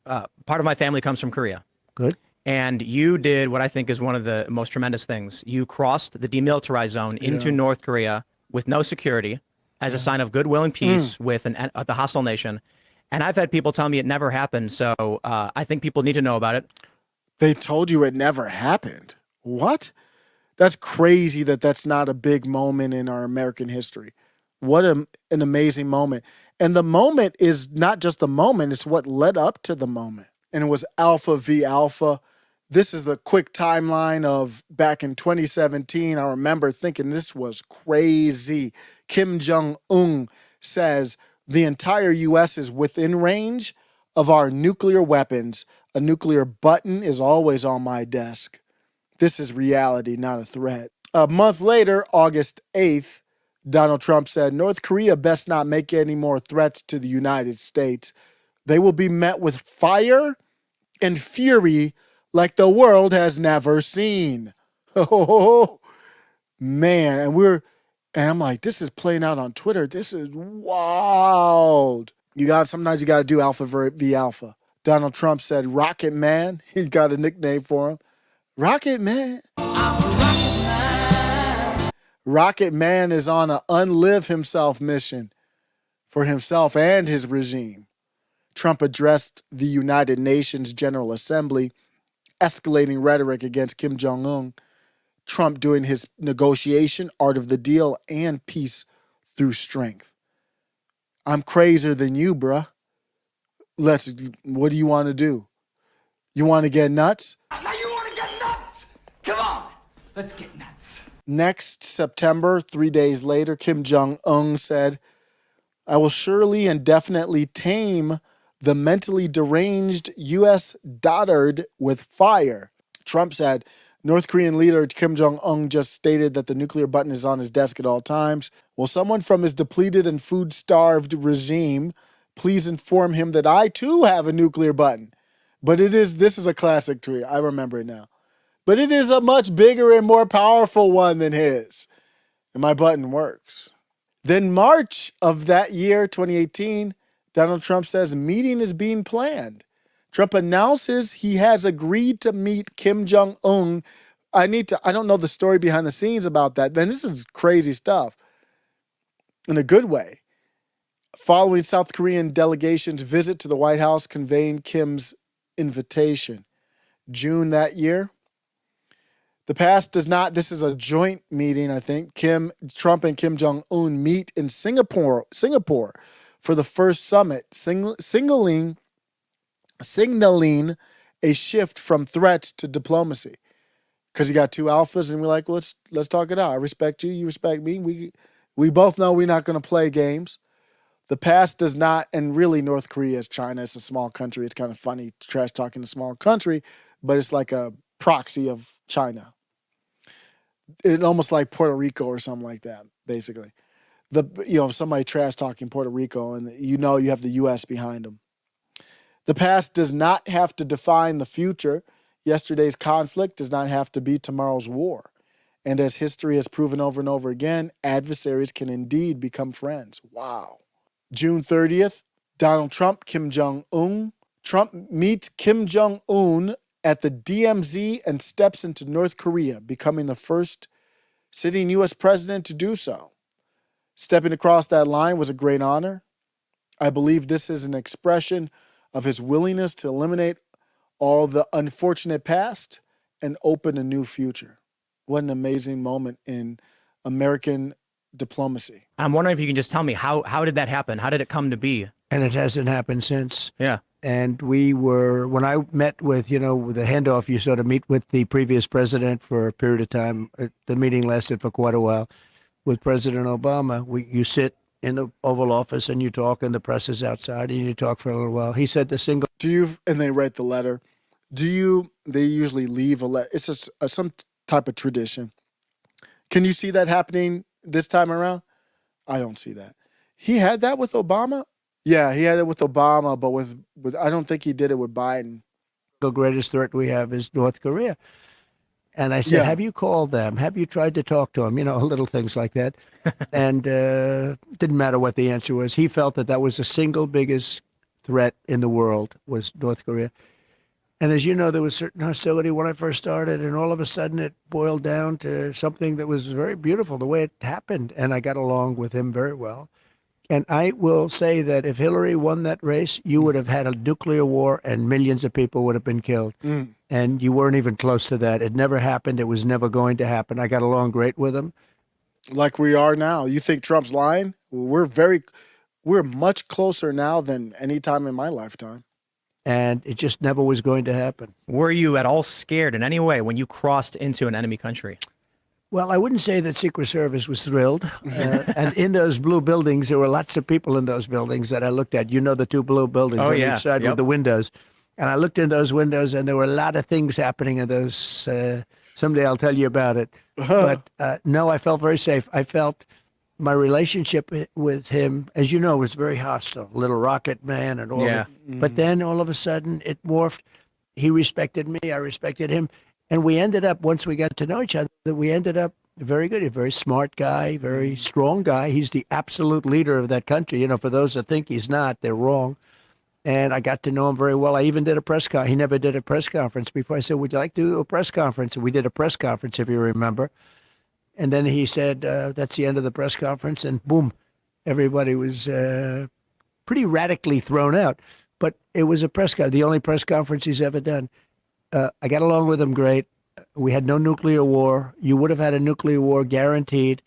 part of my family comes from Korea. Good. And you did what I think is one of the most tremendous things. You crossed the demilitarized zone into North Korea with no security as a sign of goodwill and peace with the hostile nation. And I've had people tell me it never happened. So I think people need to know about it. They told you it never happened. What? That's crazy that that's not a big moment in our American history. What an amazing moment. And the moment is not just the moment, it's what led up to the moment. And it was Alpha v Alpha. This is the quick timeline of back in 2017. I remember thinking this was crazy. Kim Jong Un says the entire U.S. is within range of our nuclear weapons. A nuclear button is always on my desk. This is reality, not a threat. A month later, August 8th, Donald Trump said, North Korea best not make any more threats to the United States. They will be met with fire and fury like the world has never seen. Oh, man. And I'm like, this is playing out on Twitter. This is wild. Sometimes you got to do Alpha v Alpha. Donald Trump said, Rocket Man. He got a nickname for him. Rocket Man. Rocket Man is on an unlive himself mission for himself and his regime. Trump addressed the United Nations General Assembly, escalating rhetoric against Kim Jong Un. Trump doing his negotiation, art of the deal, and peace through strength. I'm crazier than you, bruh. What do you want to do? You want to get nuts? Now you want to get nuts? Come on, let's get nuts. Next September, 3 days later, Kim Jong Un said, I will surely and definitely tame the mentally deranged U.S. dotard with fire. Trump said, North Korean leader Kim Jong Un just stated that the nuclear button is on his desk at all times. Will someone from his depleted and food-starved regime please inform him that I too have a nuclear button? But this is a classic tweet. I remember it now. But it is a much bigger and more powerful one than his. And my button works. Then March of that year, 2018, Donald Trump says meeting is being planned. Trump announces he has agreed to meet Kim Jong Un. I don't know the story behind the scenes about that. Then this is crazy stuff in a good way. Following South Korean delegation's visit to the White House conveying Kim's invitation. June that year. This is a joint meeting, I think. Trump and Kim Jong Un meet in Singapore for the first summit, signaling a shift from threats to diplomacy. Because you got two alphas, and we're like, well, let's talk it out. I respect you, you respect me. We both know we're not going to play games. The past does not, and really North Korea is China. It's a small country. It's kind of funny trash talking a small country, but it's like a proxy of China. It's almost like Puerto Rico or something like that, basically. Somebody trash talking Puerto Rico, and you have the U.S. behind them. The past does not have to define the future. Yesterday's conflict does not have to be tomorrow's war. And as history has proven over and over again, adversaries can indeed become friends. Wow. June 30th, Donald Trump, Kim Jong Un. Trump meets Kim Jong Un at the DMZ and steps into North Korea, becoming the first sitting U.S. president to do so. Stepping across that line was a great honor. I believe this is an expression of his willingness to eliminate all the unfortunate past and open a new future. What an amazing moment in American diplomacy. I'm wondering if you can just tell me, how did that happen? How did it come to be? And it hasn't happened since. Yeah. And when I met with the handoff, you sort of meet with the previous president for a period of time. The meeting lasted for quite a while. With President Obama, you sit in the Oval Office and you talk, and the press is outside, and you talk for a little while. He said and they write the letter. They usually leave a letter. It's just some type of tradition. Can you see that happening this time around? I don't see that. He had that with Obama? Yeah, he had it with Obama, but with I don't think he did it with Biden. The greatest threat we have is North Korea. And I said, Have you called them? Have you tried to talk to them? Little things like that. And didn't matter what the answer was. He felt that was the single biggest threat in the world was North Korea. And as you know, there was certain hostility when I first started, and all of a sudden it boiled down to something that was very beautiful the way it happened. And I got along with him very well. And I will say that if Hillary won that race, you would have had a nuclear war and millions of people would have been killed. And you weren't even close to that. It never happened. It was never going to happen. I got along great with him. Like we are now. You think Trump's lying? We're much closer now than any time in my lifetime. And it just never was going to happen. Were you at all scared in any way when you crossed into an enemy country? Well, I wouldn't say that Secret Service was thrilled. And in those blue buildings, there were lots of people in those buildings that I looked at. You know, the two blue buildings on each side with the windows. And I looked in those windows, and there were a lot of things happening in those. Someday I'll tell you about it. But no, I felt very safe. I felt my relationship with him, as you know, was very hostile. Little Rocket Man and all that. But then all of a sudden it morphed. He respected me. I respected him. And we ended up, once we got to know each other, we ended up very good. A very smart guy, very strong guy. He's the absolute leader of that country. You know, for those that think he's not, they're wrong. And I got to know him very well. I even did a press conference. He never did a press conference before. I said, would you like to do a press conference? And we did a press conference, if you remember. And then he said, that's the end of the press conference. And boom, everybody was pretty radically thrown out. But it was a press conference, the only press conference he's ever done. I got along with him great. We had no nuclear war. You would have had a nuclear war guaranteed.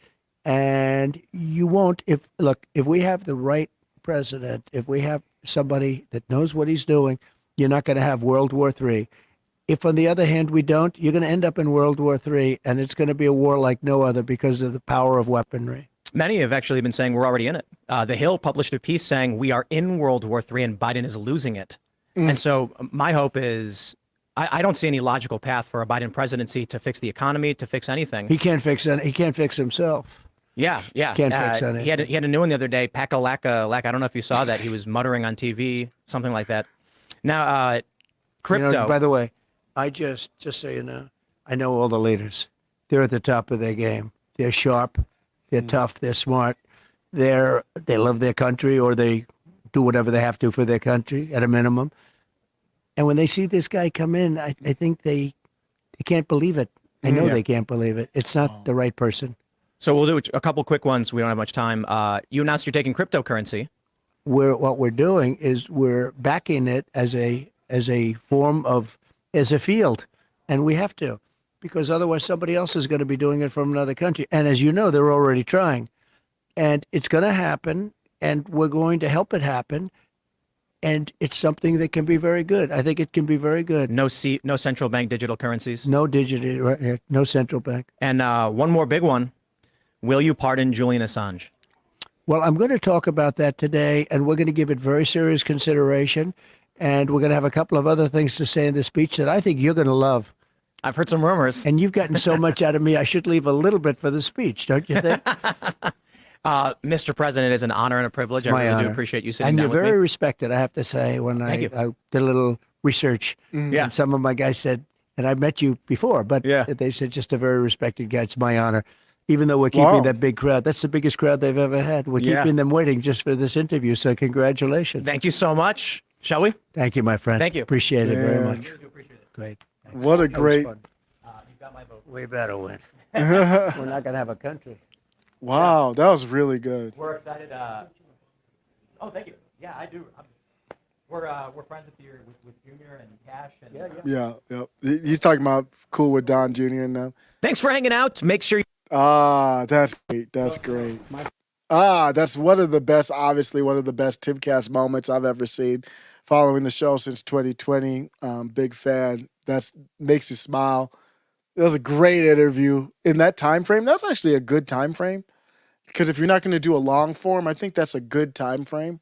And you won't if we have the right president, if we have somebody that knows what he's doing, you're not going to have World War III. If, on the other hand, we don't, you're going to end up in World War III, and it's going to be a war like no other because of the power of weaponry. Many have actually been saying we're already in it. The Hill published a piece saying we are in World War III and Biden is losing it. And so my hope is I don't see any logical path for a Biden presidency to fix the economy, to fix anything. He can't fix it. He can't fix himself. Yeah. Can't fix anything. He had a new one the other day, Pack-a-lack. I don't know if you saw that. He was muttering on TV, something like that. Now, crypto. You know, by the way, I just so you know, I know all the leaders. They're at the top of their game. They're sharp. They're tough. They're smart. They love their country, or they do whatever they have to for their country at a minimum. And when they see this guy come in, I think they can't believe it. I know they can't believe it. It's not the right person. So we'll do a couple quick ones. We don't have much time. You announced you're taking cryptocurrency. What we're doing is we're backing it as a form of, as a field, and we have to, because otherwise somebody else is going to be doing it from another country. And as you know, they're already trying, and it's going to happen, and we're going to help it happen. And it's something that can be very good. I think it can be very good. No central bank digital currencies. No digital, no central bank. And one more big one. Will you pardon Julian Assange? Well, I'm going to talk about that today, and we're going to give it very serious consideration. And we're going to have a couple of other things to say in the speech that I think you're going to love. I've heard some rumors. And you've gotten so much out of me, I should leave a little bit for the speech, don't you think? Mr. President, it is an honor and a privilege. I really do appreciate you sitting down with me. And you're very respected, I have to say. When I did a little research, and some of my guys said, and I met you before, but they said just a very respected guy. It's my honor. Even though we're keeping that big crowd. That's the biggest crowd they've ever had. We're keeping them waiting just for this interview, so congratulations. Thank you so much. Shall we? Thank you, my friend. Thank you. Appreciate it very much. Really do appreciate it. Great. Thanks. What a great... You've got my vote. We better win. We're not going to have a country. Wow, that was really good. We're excited. Oh, thank you. Yeah, I do. We're friends with Junior and Cash. And Yeah. He's talking about cool with Don Jr. and them. Thanks for hanging out. Make sure. That's great. That's great. That's one of the best, obviously one of the best Timcast moments I've ever seen. Following the show since 2020. Big fan. That makes you smile. It was a great interview in that time frame. That's actually a good time frame, because if you're not going to do a long form, I think that's a good time frame.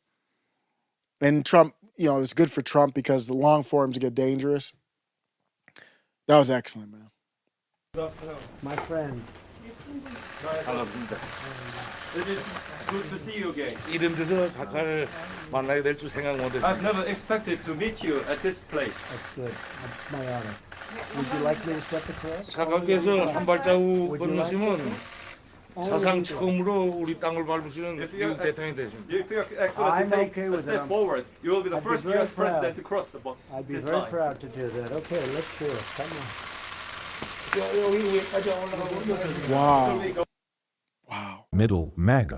And Trump, it's good for Trump because the long forms get dangerous. That was excellent, man. My friend. Good to see you again. 이런 데서 작가를 만나게 될 줄 생각 못했어요. I've never expected to meet you at this place. That's good. That's my honor. Would you like me to step across? 작가께서 한 발자국 건너시면 사상 처음으로 우리 땅을 밟으시는 If 미국 you- 대통령이 되십니다. If your Excellency I'm take okay a with step it. forward, you will be the I'd be first very U.S. president proud. to cross I'd be this very line. proud to do that. Okay, let's do it. Come on. 여기 위에까지 올라가고 Wow. Wow. Middle MAGA.